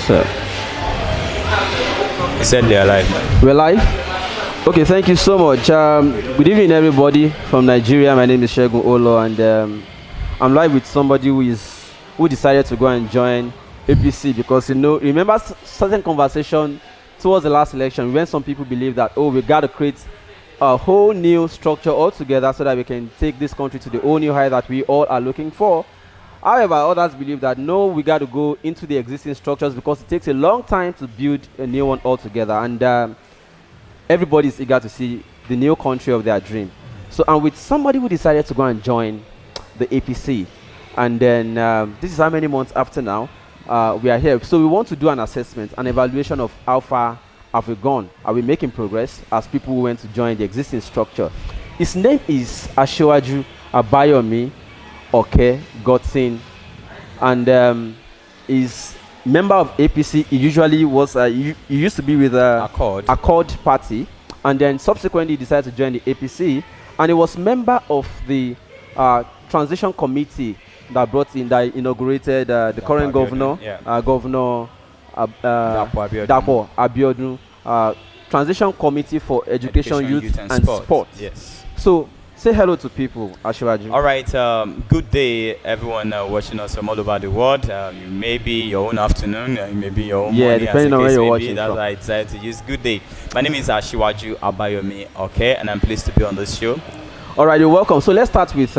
sir. He said they are live. We're live? Okay, thank you so much. Good evening, everybody from Nigeria. My name is Shegun Olo, and I'm live with somebody who decided to go and join APC because, remember certain conversation towards the last election when some people believe that, we got to create a whole new structure altogether so that we can take this country to the whole new height that we all are looking for. However, others believe that no, we got to go into the existing structures because it takes a long time to build a new one altogether, and everybody is eager to see the new country of their dream. So I'm with somebody who decided to go and join the APC, and then this is how many months after now we are here. So we want to do an assessment, an evaluation of how far have we gone. Are we making progress as people who went to join the existing structure? His name is Asiwaju Abayomi Godson, and he's member of APC. He usually was he used to be with Accord Party, and then subsequently decided to join the APC, and he was member of the transition committee that inaugurated the current governor, Governor Dapo Abiodun, transition committee for education youth and sports. Yes. So say hello to people, Asiwaju. All right. Good day, everyone watching us from all over the world. Maybe your own afternoon, maybe your own morning. Depending on where you're watching. That's why I decided to use good day. My name is Asiwaju Abayomi, and I'm pleased to be on this show. All right, you're welcome. So let's start with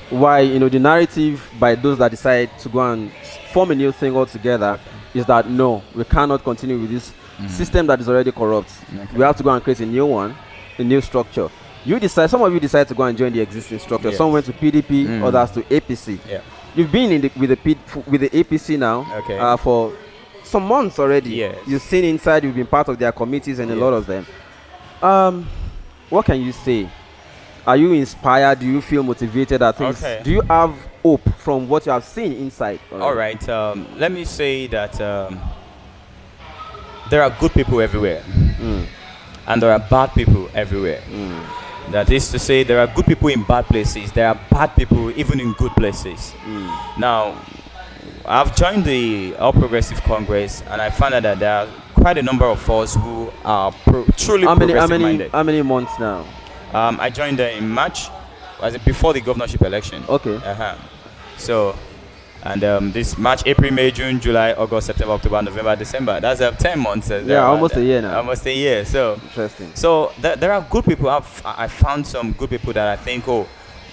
why the narrative by those that decide to go and form a new thing altogether is that no, we cannot continue with this system that is already corrupt. Okay. We have to go and create a new one, a new structure. Some of you decide to go and join the existing structure. Yes. Some went to PDP, others to APC. Yeah. You've been with the APC now for some months already. Yes. You've seen inside. You've been part of their committees and a lot of them. What can you say? Are you inspired? Do you feel motivated at things? Okay. Do you have hope from what you have seen inside? All right. Let me say that there are good people everywhere, and there are bad people everywhere. That is to say, there are good people in bad places. There are bad people even in good places. Now, I've joined the All Progressive Congress, and I found out that there are quite a number of us who are truly progressive-minded. How many months now? I joined in March, before the governorship election. Okay. So, and this March, April, May, June, July, August, September, October, November, December. That's 10 months. Almost a year now. Almost a year. So interesting. So there are good people. I found some good people that I think,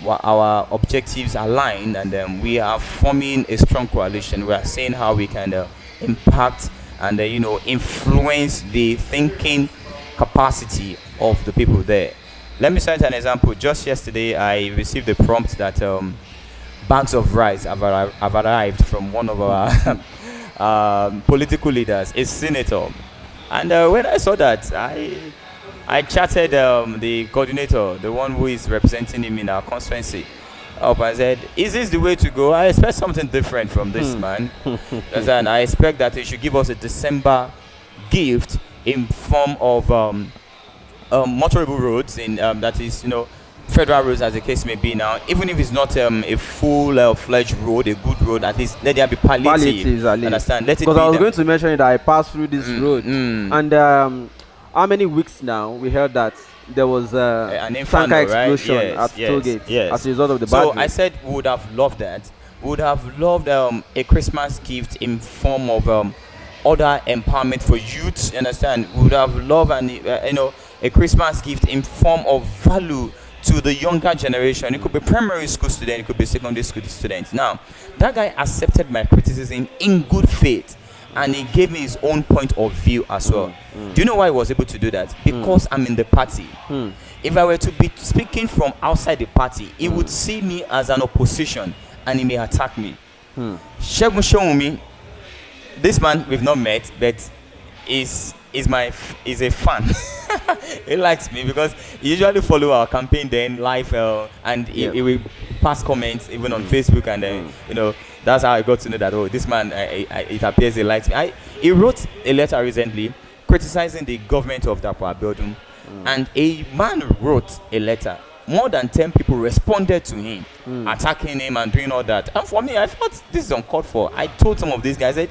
our objectives align, and we are forming a strong coalition. We are seeing how we can impact and influence the thinking capacity of the people there. Let me cite an example. Just yesterday, I received a prompt that bags of rice have arrived from one of our political leaders, a senator. And when I saw that, I chatted the coordinator, the one who is representing him in our constituency, up and said, "Is this the way to go? I expect something different from this man. And I expect that he should give us a December gift in form of motorable roads, that is, federal roads, as the case may be now. Even if it's not a full-fledged road, a good road, at least let there be palliatives. Understand? Because I was going to mention that I passed through this road, and how many weeks now we heard that there was an tanker explosion at Tollgate as a result of the bad road. I said we would have loved that. We would have loved a Christmas gift in form of other empowerment for youth. Understand? We would have loved a Christmas gift in form of value to the younger generation. It could be primary school student, it could be secondary school student. Now, that guy accepted my criticism in good faith, and he gave me his own point of view as well. Do you know why he was able to do that? Because I'm in the party. If I were to be speaking from outside the party, he would see me as an opposition, and he may attack me. Shegun Showumi, this man we've not met, but is a fan. He likes me because he usually follow our campaign then live, and he will pass comments even on Facebook, and then that's how I got to know that this man, it appears he likes me. He wrote a letter recently criticizing the government of Dapo Abiodun, and a man wrote a letter. More than 10 people responded to him, attacking him and doing all that. And for me, I thought this is uncalled for. I told some of these guys that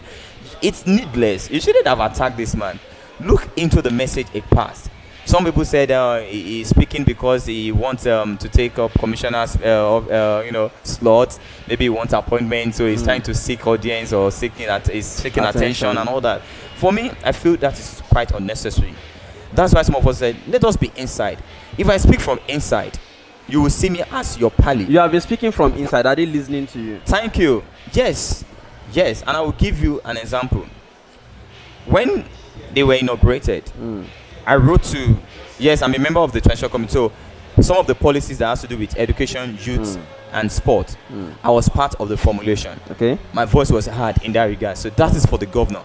it's needless. You shouldn't have attacked this man. Look into the message it passed. Some people said he's speaking because he wants to take up commissioners, slots. Maybe he wants appointment, so he's trying to seek audience or seeking attention and all that. For me, I feel that is quite unnecessary. That's why some of us said, let us be inside. If I speak from inside, you will see me as your pally. You have been speaking from inside. Are they listening to you? Thank you. Yes. And I will give you an example. When they were inaugurated, I wrote to, yes, I'm a member of the transition committee, so some of the policies that has to do with education, youth, and sport, I was part of the formulation. Okay. My voice was heard in that regard. So that is for the governor.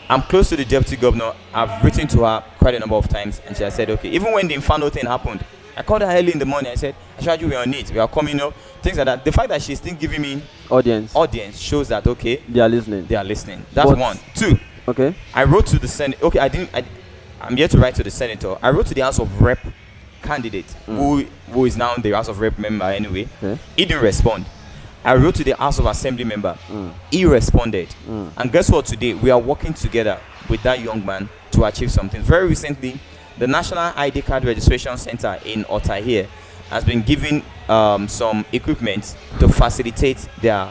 I'm close to the deputy governor. I've written to her quite a number of times, and she has said, okay. Even when the Infano thing happened, I called her early in the morning. I said, Asiwaju, we're on it. We are coming up. Things like that. The fact that she's still giving me audience shows that, okay, they are listening. That's one. Two. Okay. I wrote to the Senate. Okay, I'm here to write to the senator. I wrote to the House of Rep candidate, who is now the House of Rep member anyway. Okay. He didn't respond. I wrote to the House of Assembly member. He responded. And guess what? Today, we are working together with that young man to achieve something. Very recently, the National ID Card Registration Center in Ota here has been given some equipment to facilitate their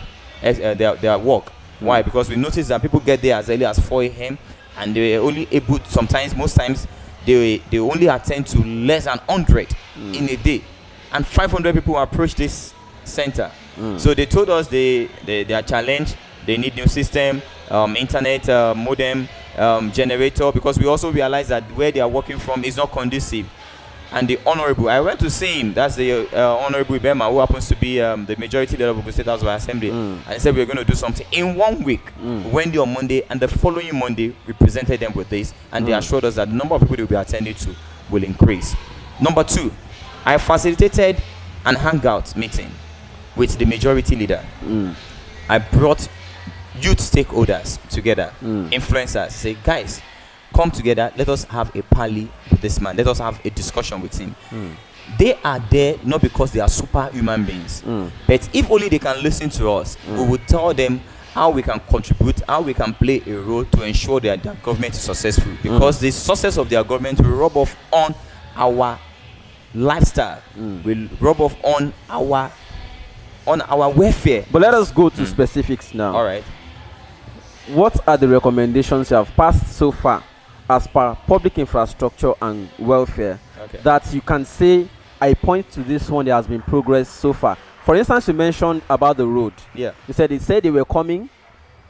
work. Why? Because we noticed that people get there as early as 4 a.m. and they were only able, most times, they only attend to less than 100 in a day. And 500 people approach this center. So they told us they are challenged. They need new system, internet modem, generator, because we also realize that where they are working from is not conducive. And the honorable, I went to see him. That's the honorable Ibema, who happens to be the majority leader of the State House of Assembly. And he said we're going to do something in 1 week. Wednesday on Monday, and the following Monday we presented them with this, and they assured us that the number of people they will be attending to will increase. Number two, I facilitated an hangout meeting with the majority leader. I brought youth stakeholders together, influencers. Say, guys, come together. Let us have a parley with this man. Let us have a discussion with him. They are there not because they are superhuman beings, but if only they can listen to us, we will tell them how we can contribute, how we can play a role to ensure that their government is successful. Because the success of their government will rub off on our lifestyle, will rub off on our welfare. But let us go to specifics now. All right. What are the recommendations you have passed so far as per public infrastructure and welfare that you can say, I point to this one, there has been progress so far? For instance, you mentioned about the road. Yeah. You said they were coming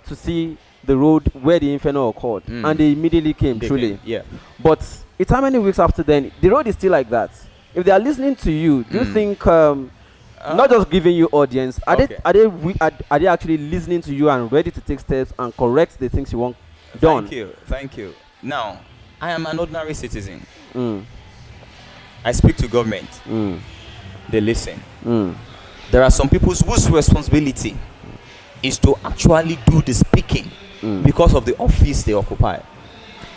to see the road where the inferno occurred, and they immediately came, truly. Yeah. But it's how many weeks after then? The road is still like that. If they are listening to you, do you think, not just giving you audience, are they actually listening to you and ready to take steps and correct the things you want done? Thank you. Now, I am an ordinary citizen. I speak to government. They listen. There are some people whose responsibility is to actually do the speaking because of the office they occupy.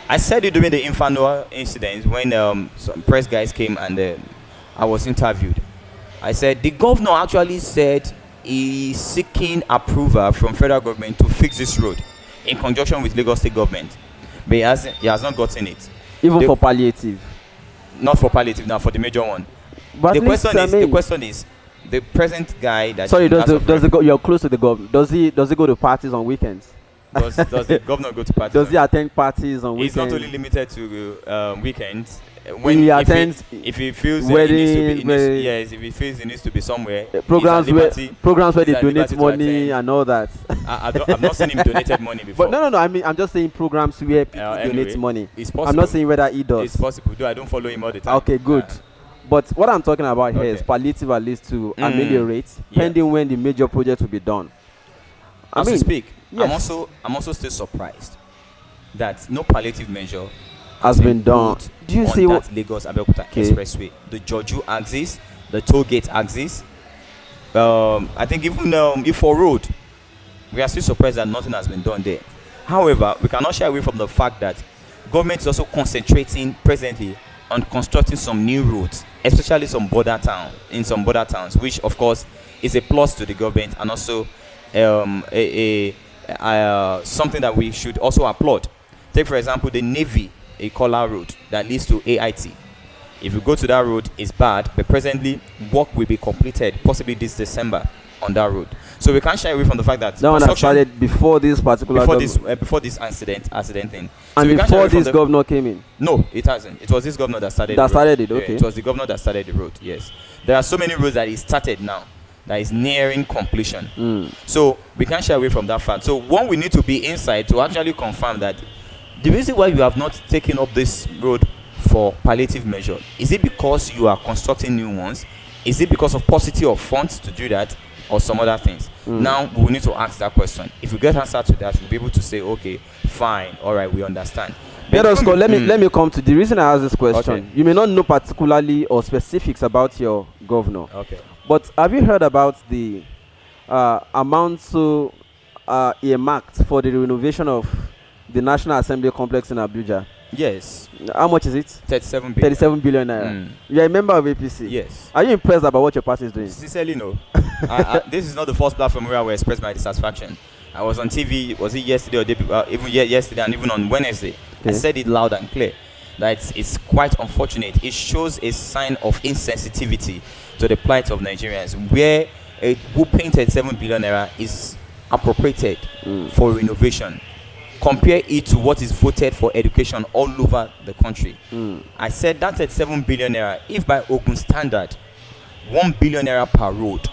I said it during the Infano incident when some press guys came and I was interviewed. I said the governor actually said he's seeking approval from federal government to fix this road in conjunction with Lagos State government, but he has not gotten it. Even for palliative? Not for palliative, now for the major one. But the question is, the present guy that... Sorry, you're close to the governor. Does he go to parties on weekends? Does the governor go to parties? Does he attend parties on weekends? It's not only limited to weekends. When he attends, if he feels weddings, if he feels he needs to be somewhere, programs where they donate money and all that. I've not seen him donated money before. But no. I mean, I'm just saying programs where people donate money. It's possible. I'm not saying whether he does. It's possible. Though I don't follow him all the time. Okay, good. But what I'm talking about here is palliative, at least to ameliorate, pending when the major project will be done. As we speak, yes. I'm also still surprised that no palliative measure has been done. Do you see what Lagos Abeokuta Expressway, the Joju axis, the toll gate axis? I think even if for road, we are still surprised that nothing has been done there. However, we cannot shy away from the fact that government is also concentrating presently on constructing some new roads, especially in some border towns, which of course is a plus to the government and also a something that we should also applaud. Take for example the Navy Ikola road that leads to AIT. If you go to that road, it's bad, but presently work will be completed possibly this December on that road. So we can't shy away from the fact that that one has started before this particular before this accident thing. And so before this governor came in. No, it hasn't. It was this governor that started. It. Okay. Yeah, it was the governor that started the road. Yes, there are so many roads that he started now that is nearing completion. So we can't shy away from that fact. So one, we need to be inside to actually confirm that the reason why you have not taken up this road for palliative measure, is it because you are constructing new ones? Is it because of paucity of funds to do that, or some other things? Now we need to ask that question. If we get answer to that, we'll be able to say, okay, fine, all right, we understand. Let me come to the reason I asked this question. Okay. You may not know particularly or specifics about your governor. Okay. But have you heard about the amount earmarked for the renovation of the National Assembly complex in Abuja? Yes. How much is it? 37 billion. 37 billion naira. You are a member of APC? Yes. Are you impressed about what your party is doing? Sincerely, no. This is not the first platform where I will express my dissatisfaction. I was on TV, was it yesterday or even yesterday and even on Wednesday. Okay. I said it loud and clear that it's quite unfortunate. It shows a sign of insensitivity to the plight of Nigerians, where a whopping 37 billion naira is appropriated for renovation. Compare it to what is voted for education all over the country. I said that at 7 billion naira, if by Ogun standard, 1 billion naira per road,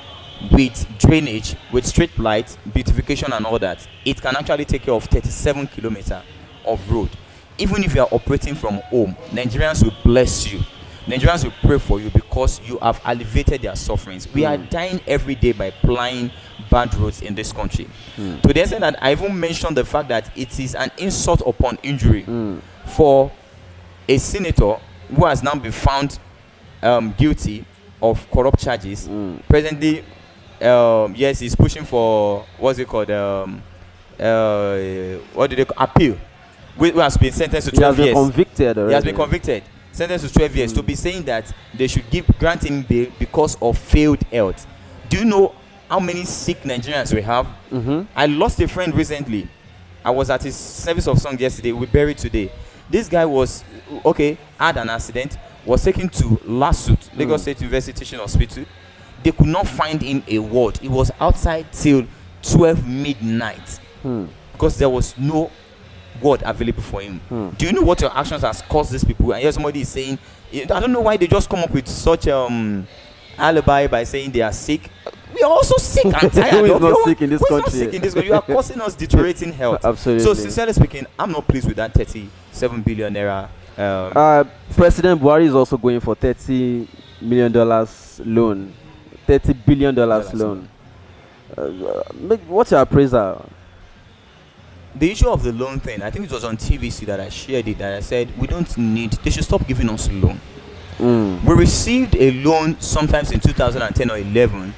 with drainage, with street lights, beautification and all that, it can actually take care of 37 kilometers of road. Even if you are operating from home, Nigerians will bless you. Nigerians will pray for you because you have alleviated their sufferings. We are dying every day by plying bad roads in this country. To the extent that I even mentioned the fact that it is an insult upon injury for a senator who has now been found guilty of corrupt charges. Presently, yes, he's pushing for what's it called? What do they call? Appeal. Who has been sentenced to 12 years. He has been convicted already. He has been convicted. Sentenced to 12 years. To be saying that they should grant him bail because of failed health. Do you know how many sick Nigerians we have? I lost a friend recently. I was at his service of song yesterday. We buried today. This guy was had an accident, was taken to LASUT, Lagos State University Teaching Hospital. They could not find him a ward. He was outside till 12 midnight because there was no word available for him. Do you know what your actions has caused these people? And here somebody is saying, I don't know why they just come up with such alibi by saying they are sick. We are also sick and tired. Who is not sick in this country? Not sick in this country? You are causing us deteriorating health. Absolutely. So sincerely speaking, I'm not pleased with that 37 billion naira. President Buhari is also going for $30 million loan, $30 billion loan. What's your appraisal? The issue of the loan thing, I think it was on TVC that I shared it, that I said we don't need, they should stop giving us loan. We received a loan sometimes in 2010 or 11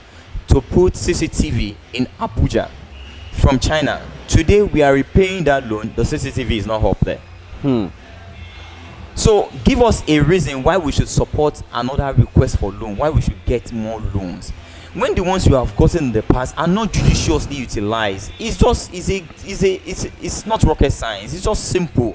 to put CCTV in Abuja from China. Today we are repaying that loan. The CCTV is not up there. So give us a reason why we should support another request for loan, why we should get more loans when the ones you have gotten in the past are not judiciously utilized. It's just it's not rocket science. It's just simple.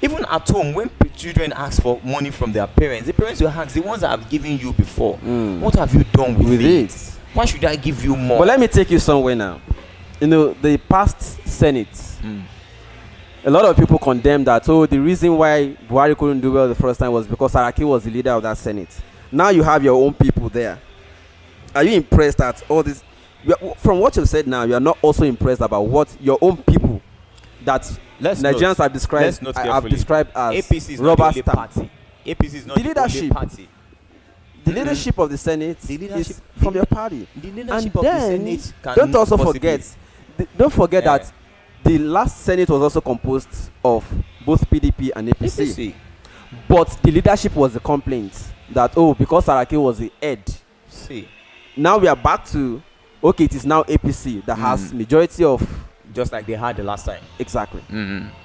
Even at home, when children ask for money from their parents, the parents will ask, the ones that have given you before, what have you done with it? Why should I give you more? But let me take you somewhere now. You know, the past Senate, a lot of people condemned that, the reason why Buhari couldn't do well the first time was because Saraki was the leader of that Senate. Now you have your own people there. Are you impressed at all this? From what you've said now, you are not also impressed about what your own people that Nigerians have described as APC is rubber not the stamp. party. APC is not the leadership. only party. The leadership of the Senate is from your party. The leadership of the Senate can don't also forget. Don't forget that the last Senate was also composed of both PDP and APC. But the leadership was the complaint that because Saraki was the head. Now we are back to it is now APC that has majority of, just like they had the last time. Exactly.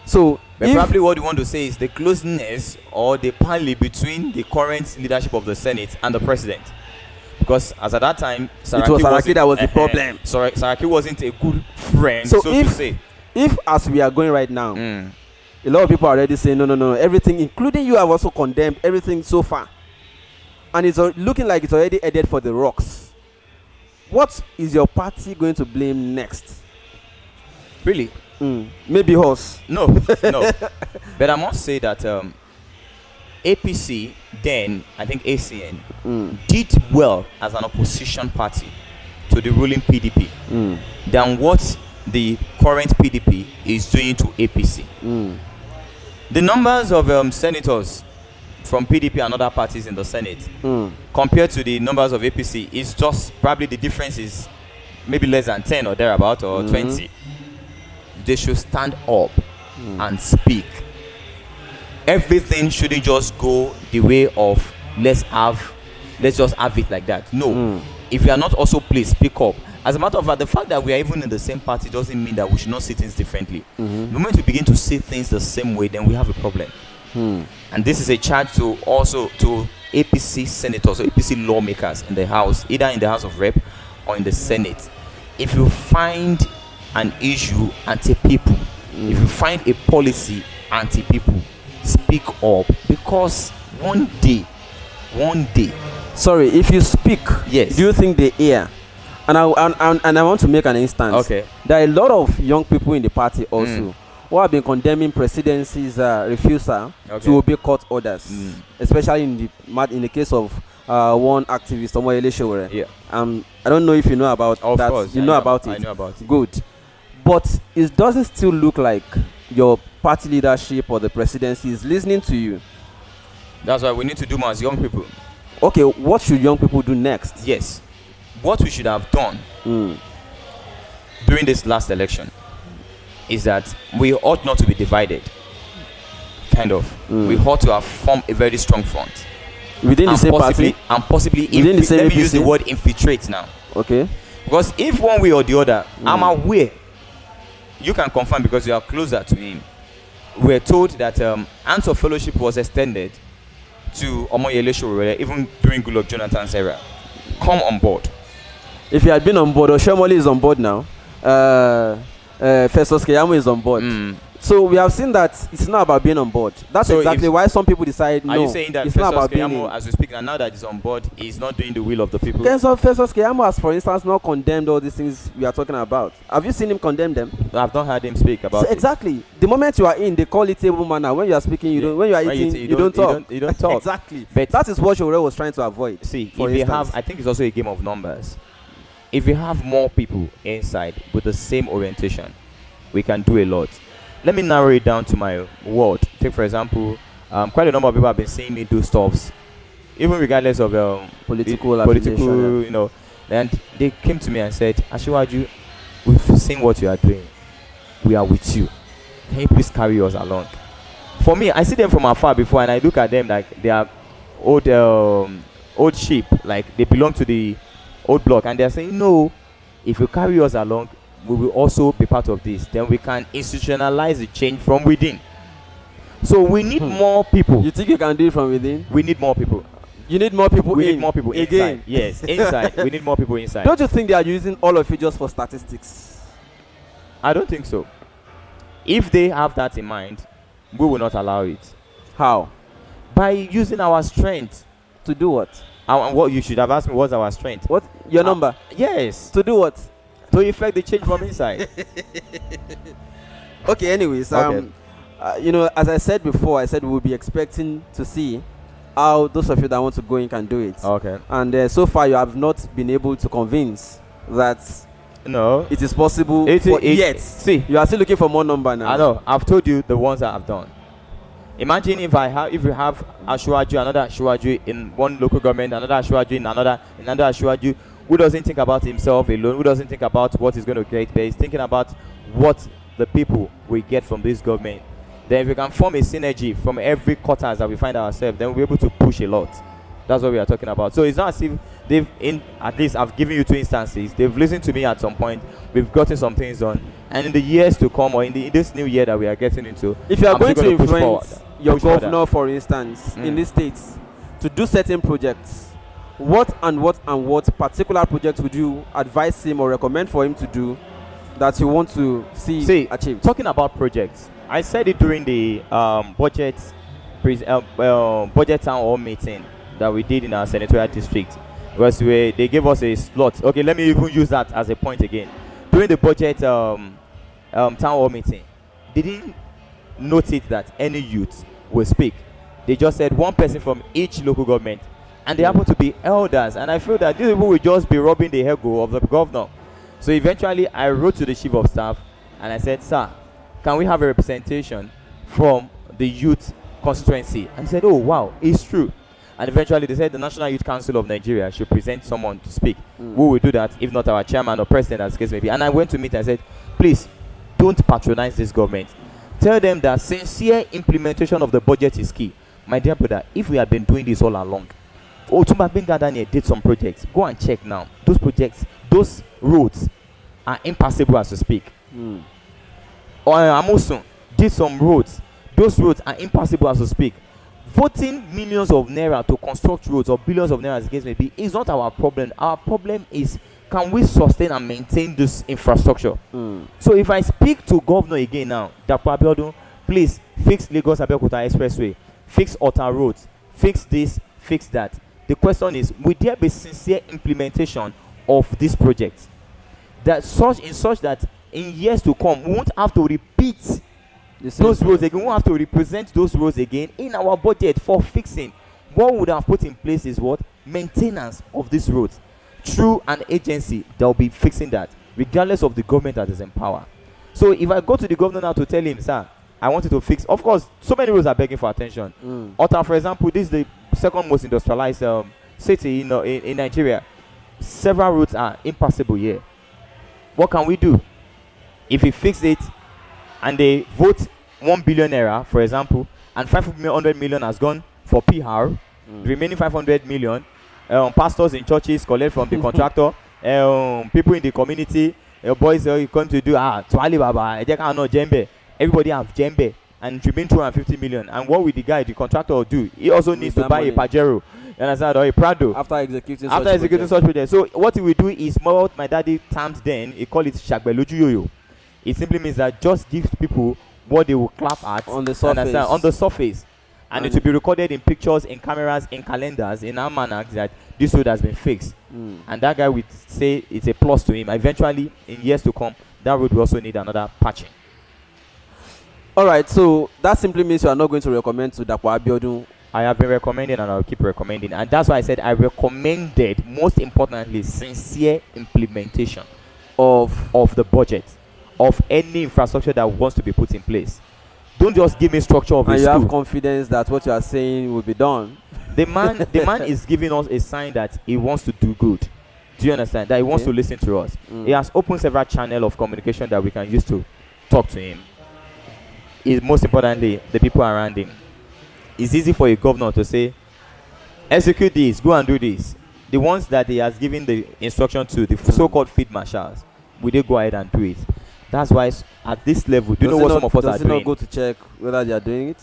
So but probably what you want to say is the closeness or the parley between the current leadership of the Senate and the president. because as at that time, it was Saraki that was the problem. Sorry, Saraki wasn't a good friend, so to say. If as we are going right now, Mm. a lot of people are already saying no, everything, including you, have also condemned everything so far, and it's looking like it's already headed for the rocks. What is your party going to blame next? Really? Maybe us. No. But I must say that APC, then I think ACN, did well as an opposition party to the ruling PDP than what the current PDP is doing to APC. The numbers of senators from PDP and other parties in the Senate compared to the numbers of APC is just probably the difference is maybe less than 10 or thereabout or 20. They should stand up and speak. Everything shouldn't just go the way of let's just have it like that. No. If you are not also, please speak up. As a matter of fact, the fact that we are even in the same party doesn't mean that we should not see things differently. The moment we begin to see things the same way, then we have a problem. And this is a charge to APC senators or APC lawmakers in the House, either in the House of Rep or in the Senate. If you find an issue anti-people, if you find a policy anti-people, speak up, because one day, sorry, if you speak, yes, do you think they hear? And I want to make an instance. Okay. There are a lot of young people in the party also who have been condemning presidency's refusal to obey court orders, especially in the case of one activist, Omoyele Sowore. Yeah. I don't know if you know about of that. Course, you know about it. I know about it. Good. But it doesn't still look like your party leadership or the presidency is listening to you. That's why we need to do more as young people. Okay, what should young people do next? Yes. What we should have done during this last election is that we ought not to be divided. Kind of. We ought to have formed a very strong front. Within the same party? And possibly, within the same let me APC? use the word infiltrate now. Okay. Because if one way or the other, I'm aware, you can confirm because you are closer to him. We're told that Hands of Fellowship was extended to Omoyele Sowore even during Goodluck Jonathan's era. Come on board. If you had been on board, Oshomole is on board now. Festus Keyamo is on board. So we have seen that it's not about being on board. That's so exactly why some people decide no. Are you saying that it's Festus not about Keyamo, being as we speak, and now that he's on board, is not doing the will of the people? Festus Keyamo has, for instance, not condemned all these things we are talking about. Have you seen him condemn them? I've not heard him speak about it. Exactly. The moment you are in, they call it table manner. When you are speaking, you don't. When you are eating, you don't talk. You don't talk. Exactly. But that is what Sowore was trying to avoid. See, if you have, I think it's also a game of numbers. If you have more people inside with the same orientation, we can do a lot. Let me narrow it down to my ward. Take for example, quite a number of people have been seeing me do stuffs, even regardless of political, you know. And they came to me and said, "Asiwaju, we've seen what you are doing. We are with you. Can you please carry us along?" For me, I see them from afar before, and I look at them like they are old sheep, like they belong to the old block, and they are saying, "No, if you carry us along, we will also be part of this. Then we can institutionalize the change from within." So we need more people. You think you can do it from within? We need more people. You need more people. We need more people again. Inside. Yes, inside. We need more people inside. Don't you think they are using all of it just for statistics? I don't think so. If they have that in mind, we will not allow it. How? By using our strength. To do what? What you should have asked me, what's our strength? What? Your number? Yes. To do what? To effect the change from inside. Okay, anyways, Okay. You know, as I said before, I said we'll be expecting to see how those of you that want to go in can do it. Okay. And so far, you have not been able to convince that no, it is possible yet. See, you are still looking for more number now. I know. I've told you the ones that I've done. Imagine if you have Asiwaju, another Asiwaju in one local government, another Asiwaju in another Asiwaju, who doesn't think about himself alone, who doesn't think about what he's going to get, but he's thinking about what the people will get from this government. Then if we can form a synergy from every quarters that we find ourselves, then we'll be able to push a lot. That's what we are talking about. So it's not as if at least I've given you 2 instances. They've listened to me at some point. We've gotten some things done. And in the years to come, or in this new year that we are getting into, if you are going to influence forward, your governor, for instance, in these states, to do certain projects, what particular project would you advise him or recommend for him to do that you want to see achieved? Talking about projects, I said it during the budget town hall meeting that we did in our senatorial district, because they gave us a slot. Okay, let me even use that as a point again. During the budget town hall meeting, they didn't notice that any youth will speak. They just said one person from each local government, and they happen to be elders. And I feel that these people will just be rubbing the ego of the governor. So eventually, I wrote to the chief of staff and I said, "Sir, can we have a representation from the youth constituency?" And he said, "Oh wow, it's true." And eventually, they said the National Youth Council of Nigeria should present someone to speak. We will do that, if not our chairman or president, as the case may be. And I went to meet and I said, "Please, don't patronize this government. Tell them that sincere implementation of the budget is key." My dear brother, if we had been doing this all along, Otumba Benga Daniel did some projects. Go and check now. Those projects, those roads are impassable as we speak. Amosun did some roads. Those roads are impassable as we speak. Voting millions of naira to construct roads or billions of naira, as the case may be, is not our problem. Our problem is, can we sustain and maintain this infrastructure? So if I speak to governor again now, Dapo Abiodun, please fix Lagos Abeokuta Expressway, fix Ota roads, fix this, fix that. The question is, will there be sincere implementation of this project? Such that in years to come, we won't have to repeat those roads again. We won't have to represent those roads again in our budget for fixing. What we would have put in place is what? Maintenance of these roads through an agency that will be fixing that, regardless of the government that is in power. So if I go to the governor now to tell him, "Sir, I wanted to fix," of course, so many roads are begging for attention. Ota, for example, this is the second most industrialized city in Nigeria. Several roads are impassable here. What can we do? If we fix it and they vote 1 billion naira, for example, and 500 million has gone for PR, the remaining 500 million, pastors in churches collect from the contractor, people in the community, boys you come to do Tuali Baba, Jembe. Everybody have Jembe, and it remain 250 million. And what will the contractor do? He also needs to buy a Pajero, you understand, or a Prado after executing such project. So what he will do is more what my daddy termed then, he call it Shagbeloju Yoyo. It simply means that just give people what they will clap at on the surface. On the surface. And it will be recorded in pictures, in cameras, in calendars, in almanacs that this road has been fixed. And that guy would say it's a plus to him. Eventually, in years to come, that road will also need another patching. All right, so that simply means you are not going to recommend to Dapo Abiodun. I have been recommending and I'll keep recommending. And that's why I said I recommended, most importantly, sincere implementation of the budget, of any infrastructure that wants to be put in place. Don't just give me structure of a school. And you have confidence that what you are saying will be done. The man is giving us a sign that he wants to do good. Do you understand? That he wants to listen to us. He has opened several channels of communication that we can use to talk to him. Is most importantly the people around him. It's easy for a governor to say, execute this, go and do this. The ones that he has given the instruction to, the so-called field marshals, will they go ahead and do it? That's why at this level, do you know what some of us are doing? Does he not go to check whether they are doing it?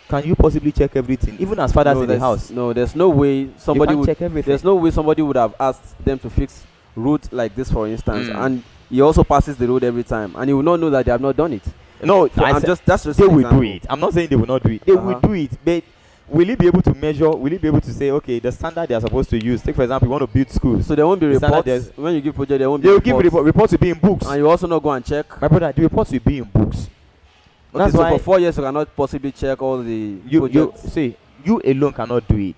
Can you possibly check everything, even as fathers in the house? No, there's no way somebody would check everything. There's no way somebody would have asked them to fix route like this, for instance, and he also passes the road every time, and he will not know that they have not done it. No, so that's just they will do it. I'm not saying they will not do it. They will do it, but will he be able to measure? Will he be able to say, okay, the standard they are supposed to use? Take for example, you want to build schools. So there won't be reports when you give project. There won't be. They will give reports will be in books, and you also not go and check. My brother, the reports will be in books. Okay, that's so why for 4 years you cannot possibly check all the. You see, you alone cannot do it.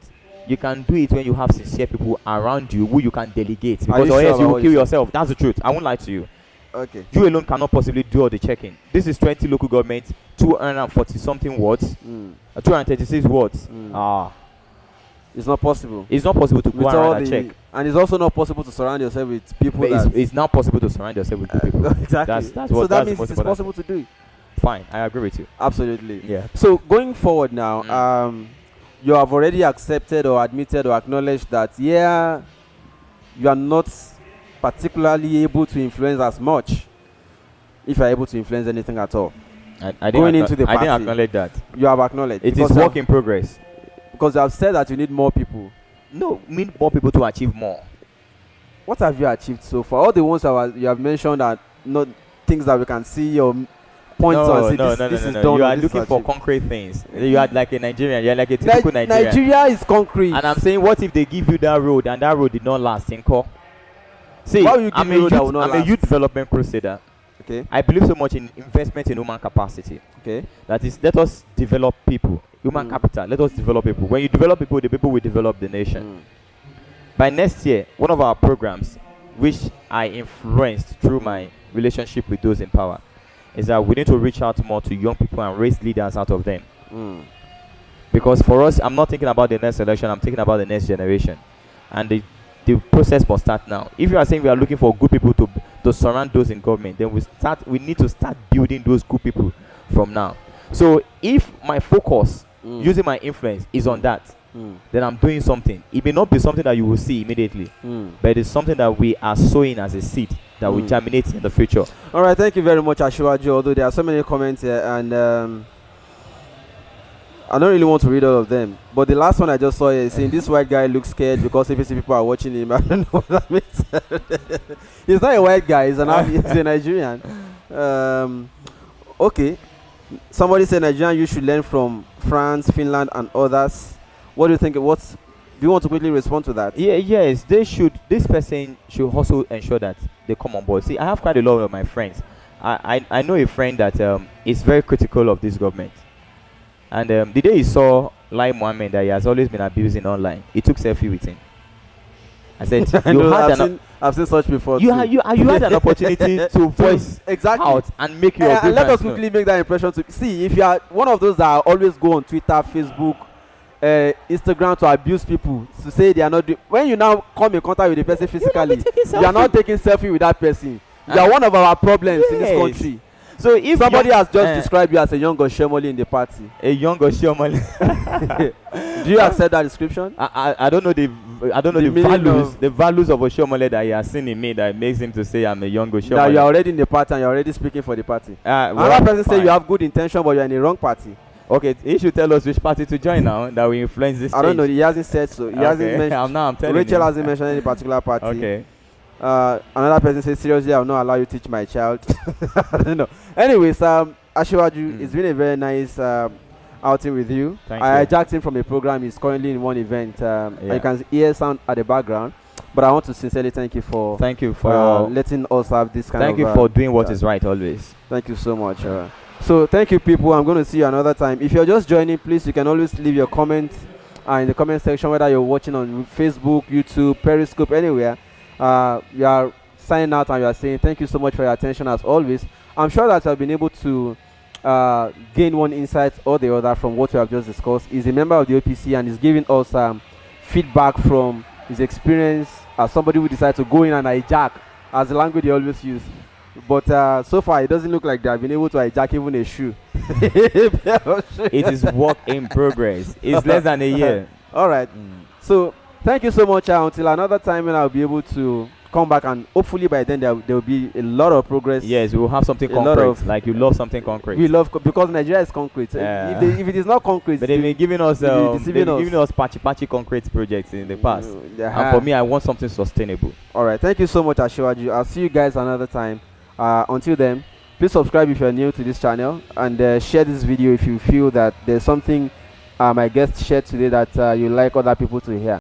You can do it when you have sincere people around you who you can delegate. Because or else you will kill yourself. That's the truth. I won't lie to you. Okay. You alone cannot possibly do all the checking. This is 20 local governments, 240 something wards, 236 wards. It's not possible. It's not possible to go around and check. And it's also not possible to surround yourself with people. It's not possible to surround yourself with good people. Exactly. That's so what, that means it's possible to do it. Fine, I agree with you. Absolutely. Yeah. So going forward now, you have already accepted or admitted or acknowledged that you are not particularly able to influence as much, if you are able to influence anything at all. I didn't acknowledge that. You have acknowledged. It is work in progress. Because you have said that you need more people no, we need more people to achieve more. What have you achieved so far? All the ones that you have mentioned are not things that we can see your points on. No, Say no, this, no, no, this no, is no. done. You or are this is looking for achieved. concrete things. You are like a Nigerian. You are like a typical Nigerian. Nigeria is concrete. And I'm saying, what if they give you that road and that road did not last in core? See, Why will you give I'm me a road that will youth, not I'm a last? youth development crusader. Okay. I believe so much in investment in human capacity. Okay. That is, let us develop people. Human capital. Let us develop people. When you develop people, the people will develop the nation. By next year, one of our programs, which I influenced through my relationship with those in power, is that we need to reach out more to young people and raise leaders out of them. Because for us, I'm not thinking about the next election, I'm thinking about the next generation. And the process must start now. If you are saying we are looking for good people to surround those in government, then we need to start building those good people from now. So if my focus, using my influence, is on that, then I'm doing something. It may not be something that you will see immediately, but it's something that we are sowing as a seed that will germinate in the future. All right, thank you very much, Asiwaju. Although there are so many comments here, and I don't really want to read all of them. But the last one I just saw here is saying this white guy looks scared because APC people are watching him. I don't know what that means. He's not a white guy. He's he's a Nigerian. Okay. Somebody said Nigerian you should learn from France, Finland, and others. What do you think? Do you want to quickly respond to that? Yeah, yes, they should. This person should also ensure that they come on board. See, I have quite a lot of my friends. I know a friend that is very critical of this government. And the day he saw Lai Mohammed that he has always been abusing online, he took selfie with him. I said, I've seen such before. You had an opportunity to voice out and make your and let us quickly make that impression. To see if you are one of those that always go on Twitter, Facebook, Instagram to abuse people, to say they are not when you now come in contact with the person physically, you are not taking selfie with that person. You are one of our problems in this country. So if somebody has just described you as a young Oshomole in the party, a young Oshomole, do you accept that description? I don't know the values of Oshomole that he has seen in me that makes him to say I'm a young Oshomole. Now you are already in the party and you are already speaking for the party. Another person say you have good intention but you are in the wrong party. Okay, he should tell us which party to join now that will influence this. I don't know. He hasn't said so. He hasn't mentioned. I'm telling Rachel you. hasn't mentioned any particular party. Okay. Another person says, seriously, I will not allow you to teach my child. I don't know. Anyways, Asiwaju, it's been a very nice outing with you. I hijacked him from a program. He's currently in one event. You can hear sound at the background. But I want to sincerely thank you for letting us have this kind of... Thank you for doing what is right always. Thank you so much. So thank you, people. I'm going to see you another time. If you're just joining, please, you can always leave your comments in the comment section, whether you're watching on Facebook, YouTube, Periscope, anywhere. We are signing out and we are saying thank you so much for your attention as always. I'm sure that I've been able to gain one insight or the other from what we have just discussed. He's a member of the OPC and he's giving us feedback from his experience as somebody who decided to go in and hijack, as the language they always use. But so far it doesn't look like they have been able to hijack even a shoe. It is work in progress. It's less than a year. All right. So thank you so much. Until another time when I'll be able to come back, and hopefully by then there will be a lot of progress. Yes, we will have something concrete. Like you love something concrete. We love because Nigeria is concrete. If it is not concrete, but they've been giving us patchy concrete projects in the past. And for me, I want something sustainable. All right. Thank you so much, Asiwaju. I'll see you guys another time. Until then, please subscribe if you're new to this channel and share this video if you feel that there's something my guest shared today that you like other people to hear.